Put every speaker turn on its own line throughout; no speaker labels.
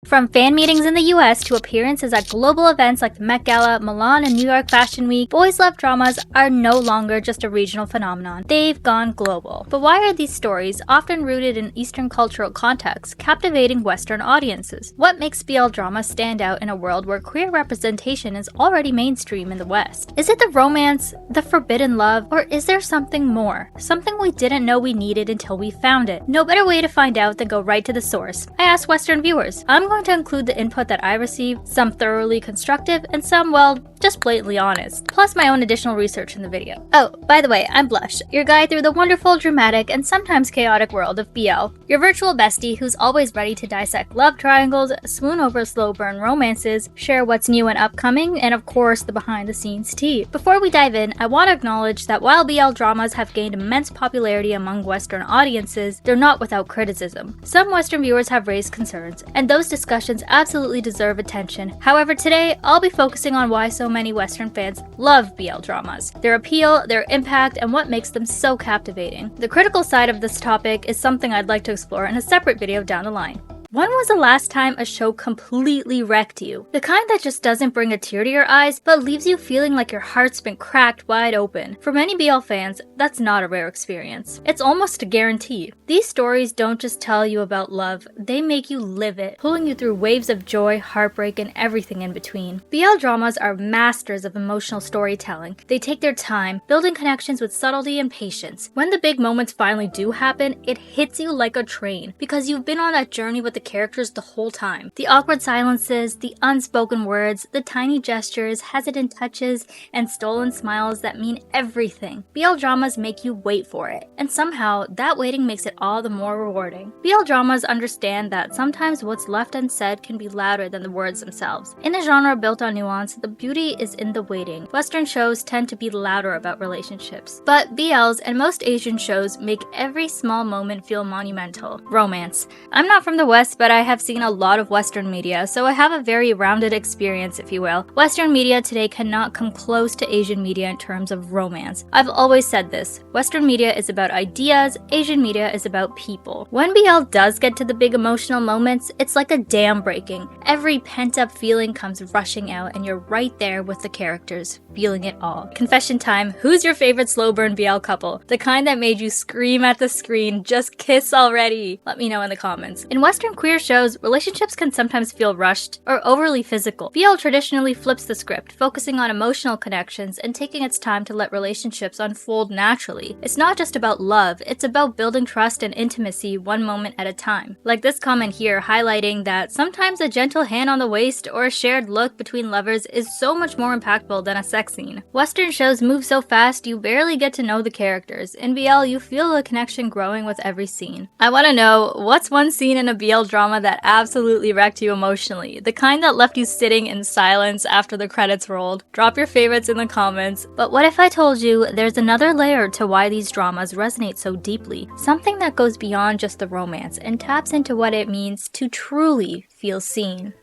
From fan meetings in the US to appearances at global events like the Met Gala, Milan, and New York Fashion Week, boys love dramas are no longer just a regional phenomenon. They've gone global. But why are these stories, often rooted in Eastern cultural contexts, captivating Western audiences? What makes BL drama stand out in a world where queer representation is already mainstream in the West? Is it the romance, the forbidden love, or is there something more? Something we didn't know we needed until we found it. No better way to find out than go right to the source. I asked Western viewers. I'm going to include the input that I received, some thoroughly constructive and some, well, just blatantly honest, plus my own additional research in the video. Oh, by the way, I'm Blush, your guide through the wonderful, dramatic, and sometimes chaotic world of BL. Your virtual bestie who's always ready to dissect love triangles, swoon over slow burn romances, share what's new and upcoming, and of course the behind the scenes tea. Before we dive in, I want to acknowledge that while BL dramas have gained immense popularity among Western audiences, they're not without criticism. Some Western viewers have raised concerns, and those discussions absolutely deserve attention. However, today, I'll be focusing on why so many Western fans love BL dramas, their appeal, their impact, and what makes them so captivating. The critical side of this topic is something I'd like to explore in a separate video down the line. When was the last time a show completely wrecked you? The kind that just doesn't bring a tear to your eyes, but leaves you feeling like your heart's been cracked wide open. For many BL fans, that's not a rare experience. It's almost a guarantee. These stories don't just tell you about love, they make you live it, pulling you through waves of joy, heartbreak, and everything in between. BL dramas are masters of emotional storytelling. They take their time, building connections with subtlety and patience. When the big moments finally do happen, it hits you like a train, because you've been on that journey with the characters the whole time. The awkward silences, the unspoken words, the tiny gestures, hesitant touches, and stolen smiles that mean everything. BL dramas make you wait for it, and somehow that waiting makes it all the more rewarding. BL dramas understand that sometimes what's left unsaid can be louder than the words themselves. In a genre built on nuance, the beauty is in the waiting. Western shows tend to be louder about relationships, but BLs and most Asian shows make every small moment feel monumental. Romance. I'm not from the West, but I have seen a lot of Western media, so I have a very rounded experience, if you will. Western media today cannot come close to Asian media in terms of romance. I've always said this. Western media is about ideas, Asian media is about people. When BL does get to the big emotional moments, it's like a dam breaking. Every pent-up feeling comes rushing out, and you're right there with the characters, feeling it all. Confession time, who's your favorite slow burn BL couple? The kind that made you scream at the screen, just kiss already? Let me know in the comments. In Western queer shows, relationships can sometimes feel rushed or overly physical. BL traditionally flips the script, focusing on emotional connections and taking its time to let relationships unfold naturally. It's not just about love, it's about building trust and intimacy one moment at a time. Like this comment here highlighting that sometimes a gentle hand on the waist or a shared look between lovers is so much more impactful than a sex scene. Western shows move so fast you barely get to know the characters. In BL, you feel the connection growing with every scene. I want to know, what's one scene in a BL drama that absolutely wrecked you emotionally? The kind that left you sitting in silence after the credits rolled? Drop your favorites in the comments. But what if I told you there's another layer to why these dramas resonate so deeply? Something that goes beyond just the romance and taps into what it means to truly feel seen.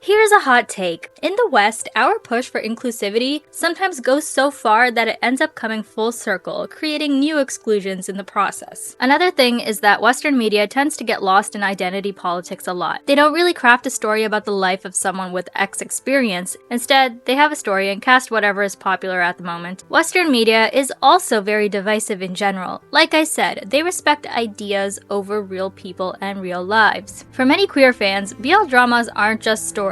Here's a hot take. In the West, our push for inclusivity sometimes goes so far that it ends up coming full circle, creating new exclusions in the process. Another thing is that Western media tends to get lost in identity politics a lot. They don't really craft a story about the life of someone with X experience. Instead, they have a story and cast whatever is popular at the moment. Western media is also very divisive in general. Like I said, they respect ideas over real people and real lives. For many queer fans, BL dramas aren't just stories.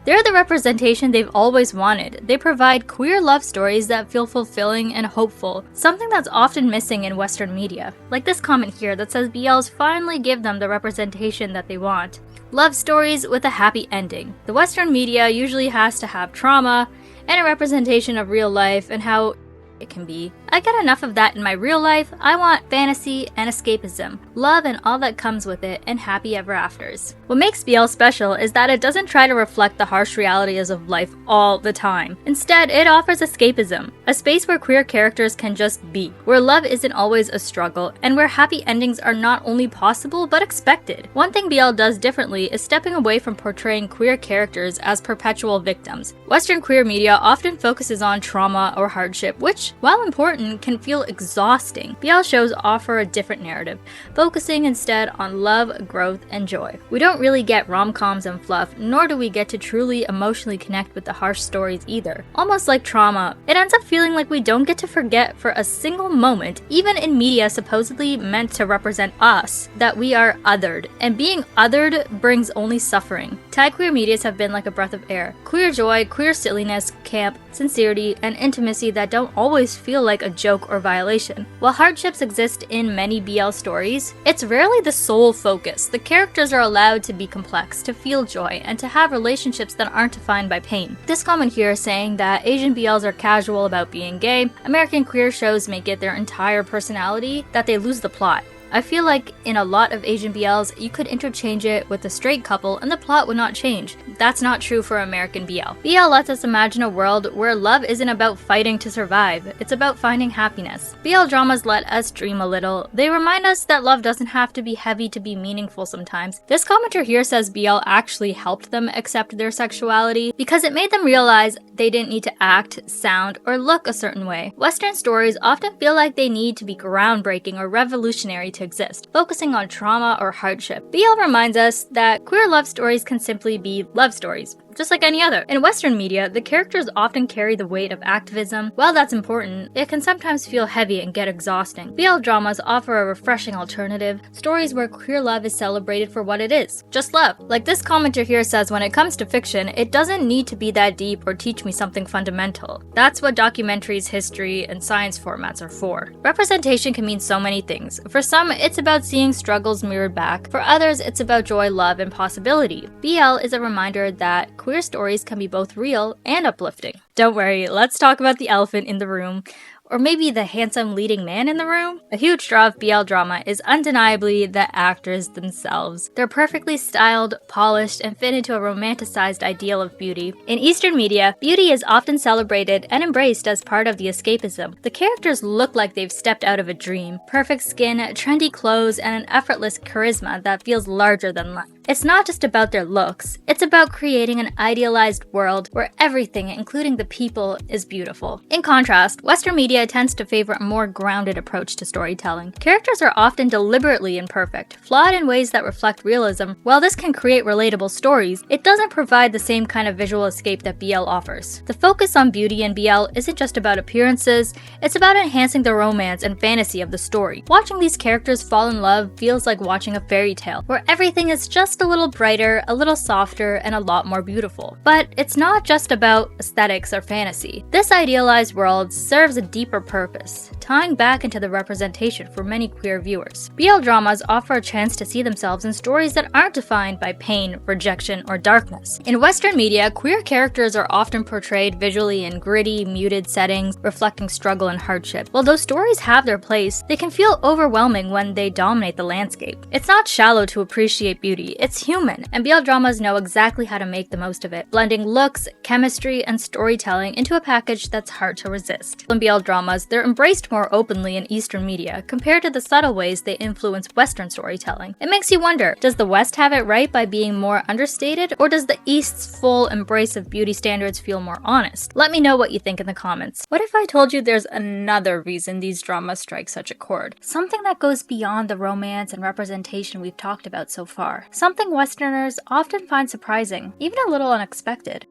They're the representation they've always wanted. They provide queer love stories that feel fulfilling and hopeful, something that's often missing in Western media. Like this comment here that says BLs finally give them the representation that they want. Love stories with a happy ending. The Western media usually has to have trauma and a representation of real life and how it can be. I get enough of that in my real life. I want fantasy and escapism, love and all that comes with it, and happy ever afters. What makes BL special is that it doesn't try to reflect the harsh realities of life all the time. Instead, it offers escapism, a space where queer characters can just be, where love isn't always a struggle, and where happy endings are not only possible but expected. One thing BL does differently is stepping away from portraying queer characters as perpetual victims. Western queer media often focuses on trauma or hardship, which, while important, written can feel exhausting. BL shows offer a different narrative, focusing instead on love, growth, and joy. We don't really get rom-coms and fluff, nor do we get to truly emotionally connect with the harsh stories either. Almost like trauma, it ends up feeling like we don't get to forget for a single moment, even in media supposedly meant to represent us, that we are othered. And being othered brings only suffering. Thai queer medias have been like a breath of air. Queer joy, queer silliness, camp, sincerity, and intimacy that don't always feel like a joke or violation. While hardships exist in many BL stories, it's rarely the sole focus. The characters are allowed to be complex, to feel joy, and to have relationships that aren't defined by pain. This comment here is saying that Asian BLs are casual about being gay. American queer shows make it their entire personality that they lose the plot. I feel like in a lot of Asian BLs, you could interchange it with a straight couple and the plot would not change. That's not true for American BL. BL lets us imagine a world where love isn't about fighting to survive, it's about finding happiness. BL dramas let us dream a little. They remind us that love doesn't have to be heavy to be meaningful sometimes. This commenter here says BL actually helped them accept their sexuality because it made them realize they didn't need to act, sound, or look a certain way. Western stories often feel like they need to be groundbreaking or revolutionary to exist, focusing on trauma or hardship. BL reminds us that queer love stories can simply be love stories, just like any other. In Western media, the characters often carry the weight of activism. While that's important, it can sometimes feel heavy and get exhausting. BL dramas offer a refreshing alternative, stories where queer love is celebrated for what it is, just love. Like this commenter here says, when it comes to fiction, it doesn't need to be that deep or teach me something fundamental. That's what documentaries, history, and science formats are for. Representation can mean so many things. For some, it's about seeing struggles mirrored back. For others, it's about joy, love, and possibility. BL is a reminder that queer stories can be both real and uplifting. Don't worry, let's talk about the elephant in the room. Or maybe the handsome leading man in the room? A huge draw of BL drama is undeniably the actors themselves. They're perfectly styled, polished, and fit into a romanticized ideal of beauty. In Eastern media, beauty is often celebrated and embraced as part of the escapism. The characters look like they've stepped out of a dream. Perfect skin, trendy clothes, and an effortless charisma that feels larger than life. It's not just about their looks, it's about creating an idealized world where everything, including the people, is beautiful. In contrast, Western media tends to favor a more grounded approach to storytelling. Characters are often deliberately imperfect, flawed in ways that reflect realism. While this can create relatable stories, it doesn't provide the same kind of visual escape that BL offers. The focus on beauty in BL isn't just about appearances, it's about enhancing the romance and fantasy of the story. Watching these characters fall in love feels like watching a fairy tale, where everything is just a little brighter, a little softer, and a lot more beautiful. But it's not just about aesthetics or fantasy. This idealized world serves a deeper purpose, tying back into the representation for many queer viewers. BL dramas offer a chance to see themselves in stories that aren't defined by pain, rejection, or darkness. In Western media, queer characters are often portrayed visually in gritty, muted settings, reflecting struggle and hardship. While those stories have their place, they can feel overwhelming when they dominate the landscape. It's not shallow to appreciate beauty, it's human, and BL dramas know exactly how to make the most of it, blending looks, chemistry, and storytelling into a package that's hard to resist. In BL dramas, they're embraced more openly in Eastern media compared to the subtle ways they influence Western storytelling. It makes you wonder, does the West have it right by being more understated, or does the East's full embrace of beauty standards feel more honest? Let me know what you think in the comments. What if I told you there's another reason these dramas strike such a chord? Something that goes beyond the romance and representation we've talked about so far. Something Westerners often find surprising, even a little unexpected.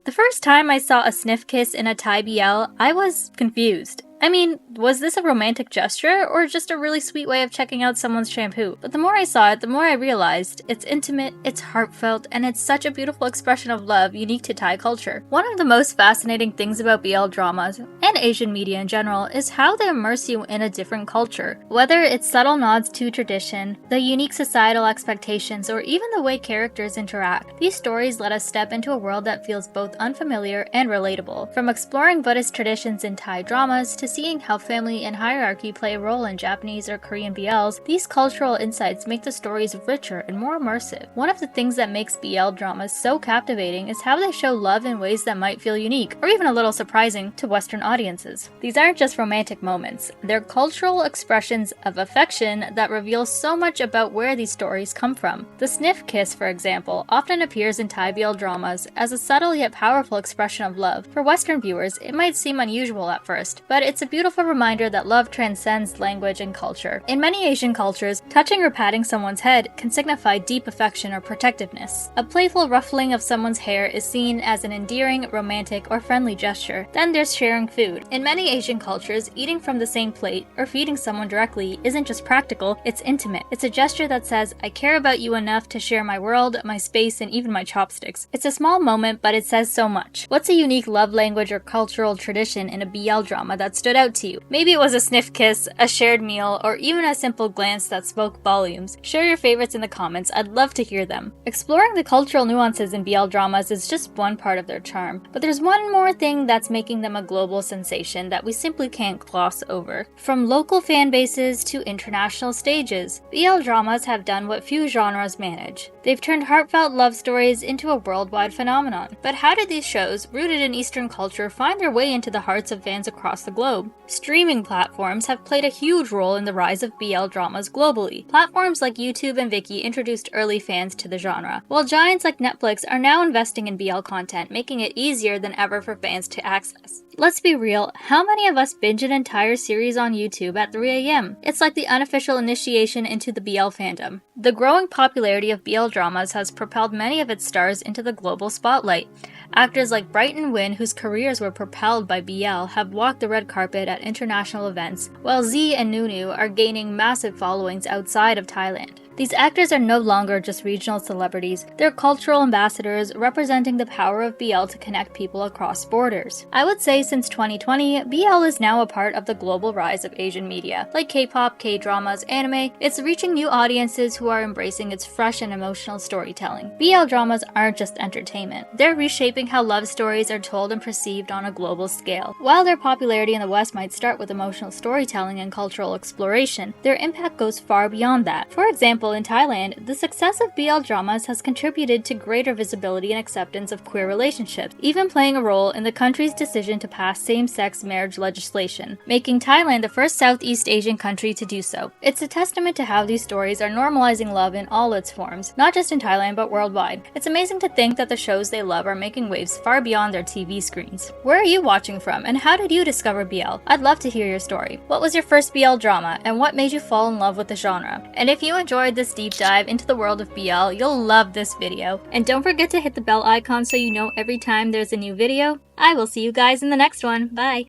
The first time I saw a sniff kiss in a Thai BL, I was confused. I mean, was this a romantic gesture or just a really sweet way of checking out someone's shampoo? But the more I saw it, the more I realized it's intimate, it's heartfelt, and it's such a beautiful expression of love unique to Thai culture. One of the most fascinating things about BL dramas, and Asian media in general, is how they immerse you in a different culture. Whether it's subtle nods to tradition, the unique societal expectations, or even the way characters interact, these stories let us step into a world that feels both unfamiliar and relatable. From exploring Buddhist traditions in Thai dramas to seeing how family and hierarchy play a role in Japanese or Korean BLs, these cultural insights make the stories richer and more immersive. One of the things that makes BL dramas so captivating is how they show love in ways that might feel unique, or even a little surprising, to Western audiences. These aren't just romantic moments, they're cultural expressions of affection that reveal so much about where these stories come from. The sniff kiss, for example, often appears in Thai BL dramas as a subtle yet powerful expression of love. For Western viewers, it might seem unusual at first, but it's It's a beautiful reminder that love transcends language and culture. In many Asian cultures, touching or patting someone's head can signify deep affection or protectiveness. A playful ruffling of someone's hair is seen as an endearing, romantic, or friendly gesture. Then there's sharing food. In many Asian cultures, eating from the same plate or feeding someone directly isn't just practical, it's intimate. It's a gesture that says, I care about you enough to share my world, my space, and even my chopsticks. It's a small moment, but it says so much. What's a unique love language or cultural tradition in a BL drama that stood out to you? Maybe it was a sniff kiss, a shared meal, or even a simple glance that spoke volumes. Share your favorites in the comments, I'd love to hear them. Exploring the cultural nuances in BL dramas is just one part of their charm, but there's one more thing that's making them a global sensation that we simply can't gloss over. From local fan bases to international stages, BL dramas have done what few genres manage. They've turned heartfelt love stories into a worldwide phenomenon. But how did these shows, rooted in Eastern culture, find their way into the hearts of fans across the globe? Streaming platforms have played a huge role in the rise of BL dramas globally. Platforms like YouTube and Viki introduced early fans to the genre, while giants like Netflix are now investing in BL content, making it easier than ever for fans to access. Let's be real, how many of us binge an entire series on YouTube at 3 a.m.? It's like the unofficial initiation into the BL fandom. The growing popularity of BL dramas has propelled many of its stars into the global spotlight. Actors like Bright and Win, whose careers were propelled by BL, have walked the red carpet at international events, while Z and Nunu are gaining massive followings outside of Thailand. These actors are no longer just regional celebrities, they're cultural ambassadors representing the power of BL to connect people across borders. I would say since 2020, BL is now a part of the global rise of Asian media. Like K-pop, K-dramas, anime, it's reaching new audiences who are embracing its fresh and emotional storytelling. BL dramas aren't just entertainment, they're reshaping how love stories are told and perceived on a global scale. While their popularity in the West might start with emotional storytelling and cultural exploration, their impact goes far beyond that. For example, in Thailand, the success of BL dramas has contributed to greater visibility and acceptance of queer relationships, even playing a role in the country's decision to pass same-sex marriage legislation, making Thailand the first Southeast Asian country to do so. It's a testament to how these stories are normalizing love in all its forms, not just in Thailand but worldwide. It's amazing to think that the shows they love are making waves far beyond their TV screens. Where are you watching from, and how did you discover BL? I'd love to hear your story. What was your first BL drama, and what made you fall in love with the genre? And if you enjoyed this deep dive into the world of BL, you'll love this video. And don't forget to hit the bell icon so you know every time there's a new video. I will see you guys in the next one. Bye!